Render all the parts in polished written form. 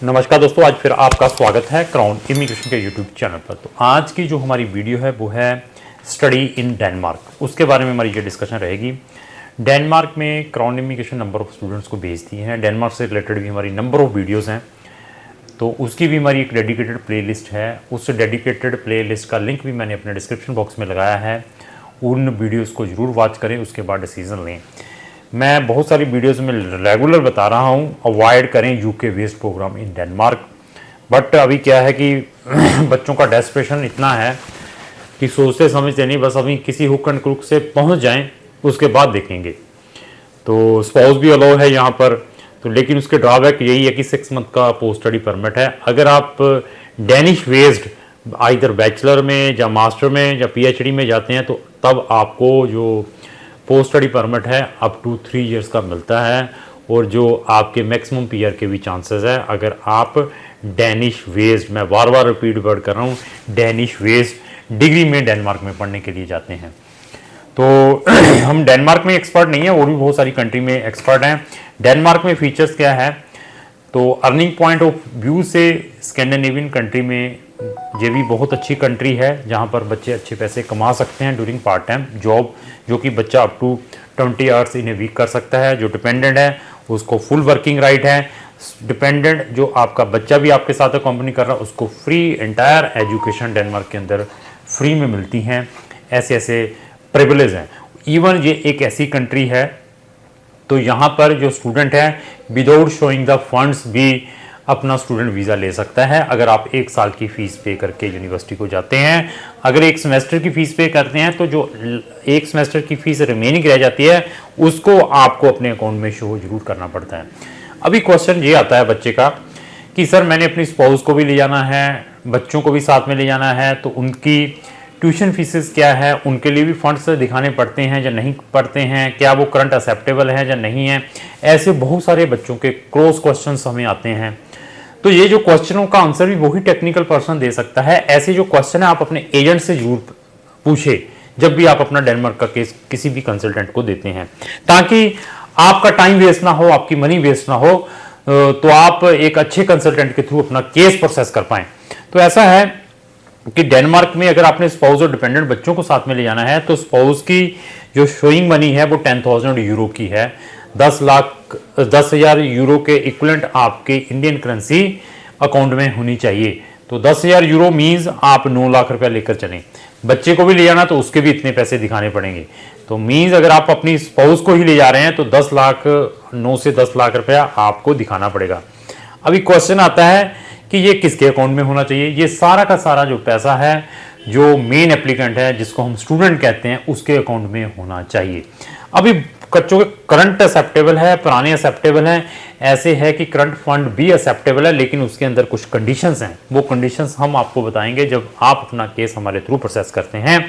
नमस्कार दोस्तों, आज फिर आपका स्वागत है क्राउन इमिग्रेशन के यूट्यूब चैनल पर। तो आज की जो हमारी वीडियो है वो है स्टडी इन डेनमार्क, उसके बारे में हमारी ये डिस्कशन रहेगी। डेनमार्क में crown immigration number of students को भेजती है। डेनमार्क से रिलेटेड भी हमारी नंबर ऑफ वीडियोज़ हैं, तो उसकी भी हमारी एक डेडिकेटेड प्लेलिस्ट है। उस डेडिकेटेड प्लेलिस्ट का लिंक भी मैंने अपने डिस्क्रिप्शन बॉक्स में लगाया है। उन वीडियोज़ को ज़रूर वॉच करें, उसके बाद डिसीज़न लें। मैं बहुत सारी वीडियोस में रेगुलर बता रहा हूँ अवॉइड करें UK based program in Denmark, but अभी क्या है कि बच्चों का डेस्परेशन इतना है कि सोचते समझते नहीं, बस अभी किसी हुक एंड क्रुक से पहुँच जाएं उसके बाद देखेंगे। तो स्पाउस भी अलाउ है यहाँ पर, तो लेकिन उसके ड्रॉबैक यही है कि 6 मंथ का पोस्ट स्टडी परमिट है। अगर आप डेनिश बेस्ड आइदर बैचलर में या मास्टर में या पीएचडी में जाते हैं तो तब आपको जो पोस्ट स्टडी परमिट है अप टू 3 इयर्स का मिलता है, और जो आपके मैक्सिमम पीआर के भी चांसेस है अगर आप डेनिश बेस्ड, मैं बार बार रिपीट वर्ड कर रहा हूँ, डेनिश बेस्ड डिग्री में डेनमार्क में पढ़ने के लिए जाते हैं। तो हम डेनमार्क में एक्सपर्ट नहीं है, और भी बहुत सारी कंट्री में एक्सपर्ट हैं। डेनमार्क में फीचर्स क्या है, तो अर्निंग पॉइंट ऑफ व्यू से स्कैंडिनेवियन कंट्री में ये भी बहुत अच्छी कंट्री है जहाँ पर बच्चे अच्छे पैसे कमा सकते हैं ड्यूरिंग पार्ट टाइम जॉब, जो कि बच्चा up to 20 hours in a week कर सकता है। जो डिपेंडेंट है उसको फुल वर्किंग राइट है। डिपेंडेंट जो आपका बच्चा भी आपके साथ कंपनी कर रहा है उसको फ्री एंटायर एजुकेशन डेनमार्क के अंदर फ्री में मिलती हैं। ऐसे ऐसे प्रिविलेज हैं। इवन ये एक ऐसी कंट्री है तो यहाँ पर जो स्टूडेंट है विदाउट शोइंग द फंड्स भी अपना स्टूडेंट वीज़ा ले सकता है। अगर आप 1 साल की फ़ीस पे करके यूनिवर्सिटी को जाते हैं, अगर 1 सेमेस्टर की फ़ीस पे करते हैं तो जो 1 सेमेस्टर की फ़ीस रिमेनिंग रह जाती है उसको आपको अपने अकाउंट में शो जरूर करना पड़ता है। अभी क्वेश्चन ये आता है बच्चे का कि सर मैंने अपनी स्पाउस को भी ले जाना है, बच्चों को भी साथ में ले जाना है, तो उनकी ट्यूशन फीसेस क्या है, उनके लिए भी फंड्स दिखाने पड़ते हैं या नहीं पड़ते हैं, क्या वो करंट एक्सेप्टेबल है या नहीं है। ऐसे बहुत सारे बच्चों के क्रॉस क्वेश्चंस हमें आते हैं। तो ये जो क्वेश्चनों का आंसर भी वही टेक्निकल पर्सन दे सकता है। ऐसे जो क्वेश्चन है आप अपने एजेंट से जरूर पूछे जब भी आप अपना डेनमार्क का केस किसी भी कंसल्टेंट को देते हैं, ताकि आपका टाइम वेस्ट ना हो, आपकी मनी वेस्ट ना हो, तो आप एक अच्छे कंसल्टेंट के थ्रू अपना केस प्रोसेस कर पाएं। तो ऐसा है कि डेनमार्क में अगर आपने स्पाउस और डिपेंडेंट बच्चों को साथ में ले जाना है तो स्पाउस की जो शोइंग मनी है वो 10,000 यूरो की है। 10,000 यूरो के इक्विवेलेंट आपके इंडियन करेंसी अकाउंट में होनी चाहिए। तो 10,000 यूरो मीन्स आप 9 लाख रुपया लेकर चलें। बच्चे को भी ले जाना तो उसके भी इतने पैसे दिखाने पड़ेंगे। तो मीन्स अगर आप अपनी स्पाउस को ही ले जा रहे हैं तो 9 से 10 लाख रुपया आपको दिखाना पड़ेगा। अभी क्वेश्चन आता है कि ये किसके अकाउंट में होना चाहिए। ये सारा का सारा जो पैसा है जो मेन एप्लीकेंट है जिसको हम स्टूडेंट कहते हैं उसके अकाउंट में होना चाहिए। अभी बच्चों के करंट एक्सेप्टेबल है, पुराने एक्सेप्टेबल हैं। ऐसे है कि करंट फंड भी एक्सेप्टेबल है, लेकिन उसके अंदर कुछ कंडीशंस हैं। वो कंडीशंस हम आपको बताएंगे जब आप अपना केस हमारे थ्रू प्रोसेस करते हैं,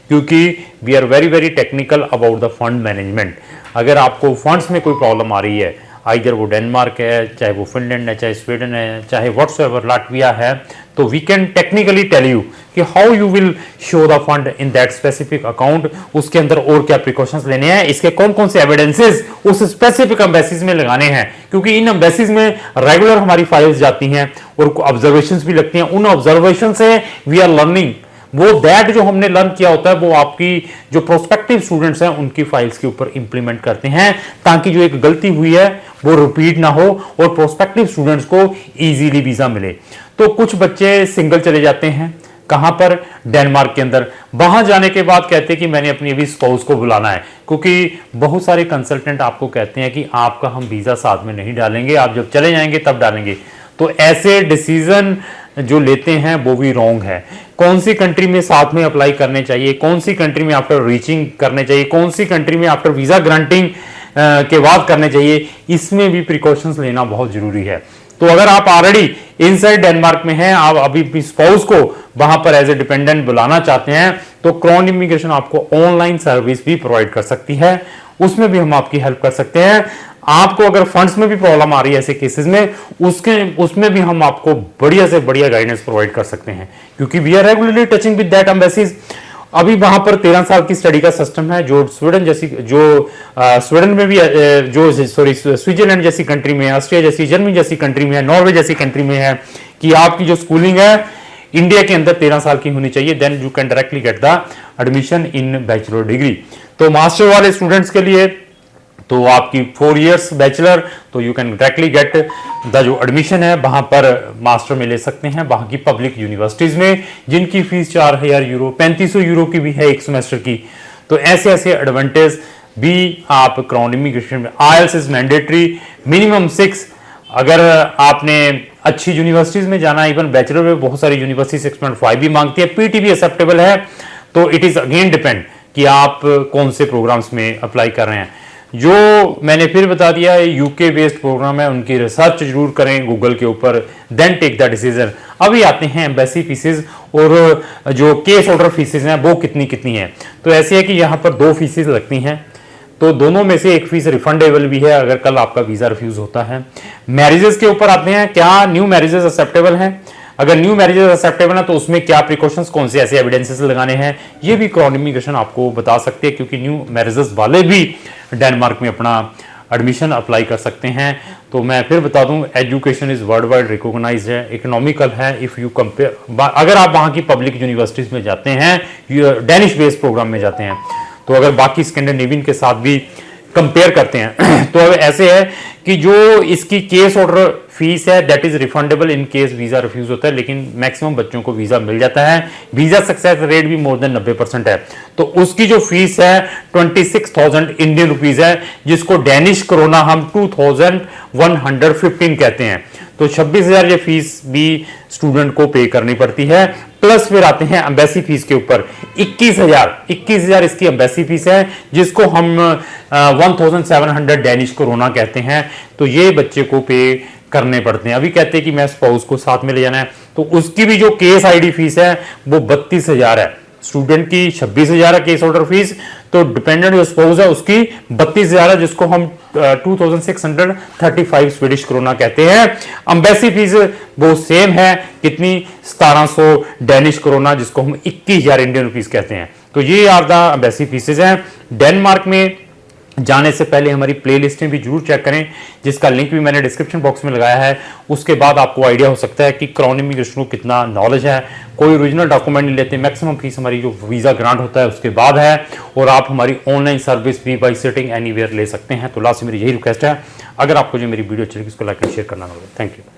क्योंकि we are very very technical about the fund management. अगर आपको फंड्स में कोई प्रॉब्लम आ रही है, आइदर वो डेनमार्क है, चाहे वो फिनलैंड है, चाहे स्वीडन है, चाहे व्हाट्सएवर लाटविया है, तो we can technically tell you कि how you will show the fund in that specific account. उसके अंदर और क्या प्रिकॉशंस लेने हैं, इसके कौन कौन से एविडेंसेस उस स्पेसिफिक एम्बेसीज में लगाने हैं, क्योंकि इन एम्बेसीज में रेगुलर हमारी फाइल्स जाती हैं और ऑब्जर्वेशंस भी लगती हैं। उन ऑब्जर्वेशन से वी आर लर्निंग वो दैट जो हमने लर्न किया होता है वो आपकी जो प्रोस्पेक्टिव स्टूडेंट्स हैं उनकी फाइल्स के ऊपर इंप्लीमेंट करते हैं, ताकि जो एक गलती हुई है वो रिपीट ना हो और प्रोस्पेक्टिव स्टूडेंट्स को इजीली वीजा मिले। तो कुछ बच्चे सिंगल चले जाते हैं, कहां पर, डेनमार्क के अंदर। वहां जाने के बाद कहते हैं कि मैंने अपनी अभी स्पाउस को बुलाना है, क्योंकि बहुत सारे कंसल्टेंट आपको कहते हैं कि आपका हम वीजा साथ में नहीं डालेंगे, आप जब चले जाएंगे तब डालेंगे। तो ऐसे डिसीजन जो लेते हैं वो भी रॉन्ग है। कौन सी कंट्री में साथ में अप्लाई करने चाहिए, कौन सी कंट्री में आफ्टर रीचिंग करने चाहिए, कौन सी कंट्री में आफ्टर वीजा ग्रांटिंग के बाद करने चाहिए, इसमें भी प्रिकॉशंस लेना बहुत जरूरी है। तो अगर आप ऑलरेडी इनसाइड डेनमार्क में हैं, आप अभी अपनी स्पाउस को वहां पर एज ए डिपेंडेंट बुलाना चाहते हैं, तो क्राउन इमिग्रेशन आपको ऑनलाइन सर्विस भी प्रोवाइड कर सकती है, उसमें भी हम आपकी हेल्प कर सकते हैं। आपको अगर फंड्स में भी प्रॉब्लम आ रही है ऐसे केसेस में, उसमें भी हम आपको बढ़िया से बढ़िया गाइडेंस प्रोवाइड कर सकते हैं, क्योंकि we are regularly touching with that embassies. अभी वहां पर 13 साल की स्टडी का सिस्टम है, जो स्वीडन जैसी, जो स्वीडन में भी, जो सॉरी स्विट्जरलैंड जैसी कंट्री में है, ऑस्ट्रिया जैसी, जर्मनी जैसी कंट्री में है, नॉर्वे जैसी कंट्री में है, कि आपकी जो स्कूलिंग है इंडिया के अंदर 13 साल की होनी चाहिए, then you can directly get the admission in bachelor degree. तो मास्टर वाले स्टूडेंट्स के लिए तो आपकी 4 इयर्स बैचलर, तो you can directly get the जो एडमिशन है वहां पर मास्टर में ले सकते हैं वहां की पब्लिक यूनिवर्सिटीज में, जिनकी फीस 4000 यूरो 3500 यूरो की भी है एक सेमेस्टर की। तो ऐसे ऐसे एडवांटेज भी आप क्राउन इमिग्रेशन में। IELTS is mandatory, minimum 6। अगर आपने अच्छी यूनिवर्सिटीज में जाना, इवन बैचलर में बहुत सारी यूनिवर्सिटी 6.5 भी मांगती है, PT भी एक्सेप्टेबल है। तो इट इज अगेन डिपेंड कि आप कौन से प्रोग्राम्स में अप्लाई कर रहे हैं। जो मैंने फिर बता दिया है, यूके बेस्ड प्रोग्राम है, उनकी रिसर्च जरूर करें गूगल के ऊपर, देन टेक द डिसीजन। अभी आते हैं एम्बेसी फीसेस और जो केस ऑर्डर फीसेस हैं वो कितनी कितनी है। तो ऐसे है कि यहाँ पर 2 फीसेस लगती हैं, तो दोनों में से एक फीस रिफंडेबल भी है अगर कल आपका वीजा रिफ्यूज होता है। मैरिजेस के ऊपर आते हैं, क्या न्यू मैरिजेस एक्सेप्टेबल हैं? अगर न्यू मैरिजेस एक्सेप्टेबल है तो उसमें क्या प्रिकॉशंस, कौन से ऐसे एविडेंसेस लगाने हैं, ये भी क्राउन इमिग्रेशन आपको बता सकते हैं, क्योंकि न्यू मैरिजेस वाले भी डेनमार्क में अपना एडमिशन अप्लाई कर सकते हैं। तो मैं फिर बता दूं, education is world wide recognised है, इकोनॉमिकल है। इफ यू कंपेयर, अगर आप वहां की पब्लिक यूनिवर्सिटीज में जाते हैं, डेनिश बेस्ड प्रोग्राम में जाते हैं, तो अगर बाकी स्कैंडिनेवियन के साथ भी कंपेयर करते हैं तो अब ऐसे है कि जो इसकी केस ऑर्डर फीस है that is refundable in case visa refuse होता है, लेकिन मैक्सिमम बच्चों को वीजा मिल जाता है। वीजा सक्सेस रेट भी मोर देन 90% है। तो उसकी जो फीस है 26,000 इंडियन रुपीज है, जिसको डेनिश कोरोना हम 2115 कहते हैं। तो 26,000 ये फीस भी स्टूडेंट को पे करनी पड़ती है। प्लस फिर आते हैं एम्बेसी फीस के ऊपर, 21,000 इसकी एम्बेसी फीस है, जिसको हम 1700 डेनिश कोरोना कहते हैं। तो ये बच्चे को पे करने पड़ते हैं। अभी कहते हैं कि मैं स्पाउस को साथ में ले जाना है, तो उसकी भी जो केस आईडी फीस है वो 32,000 है। स्टूडेंट की 26,000 है केस ऑर्डर फीस, तो डिपेंडेंट जो स्पाउस है उसकी 32,000 है, जिसको हम 2635 स्वीडिश कोरोना कहते हैं। एम्बेसी फीस वो सेम है, कितनी, 1700 डेनिश कोरोना, जिसको हम 21,000 इंडियन रुपीस कहते हैं। तो ये आर द एम्बेसी फीसेज हैं। डेनमार्क में जाने से पहले हमारी प्लेलिस्टें भी जरूर चेक करें, जिसका लिंक भी मैंने डिस्क्रिप्शन बॉक्स में लगाया है। उसके बाद आपको आइडिया हो सकता है कि क्राउन इमिग्रेशन को कितना नॉलेज है। कोई ओरिजिनल डॉक्यूमेंट नहीं लेते, मैक्सिमम फीस हमारी जो वीज़ा ग्रांट होता है उसके बाद है, और आप हमारी ऑनलाइन सर्विस भी बाई सिटिंग एनीवेयर ले सकते हैं। तो लास्ट में मेरी यही रिक्वेस्ट है, अगर आपको जो मेरी वीडियो अच्छी लगी उसको लाइक एंड शेयर करना होगा। Thank you.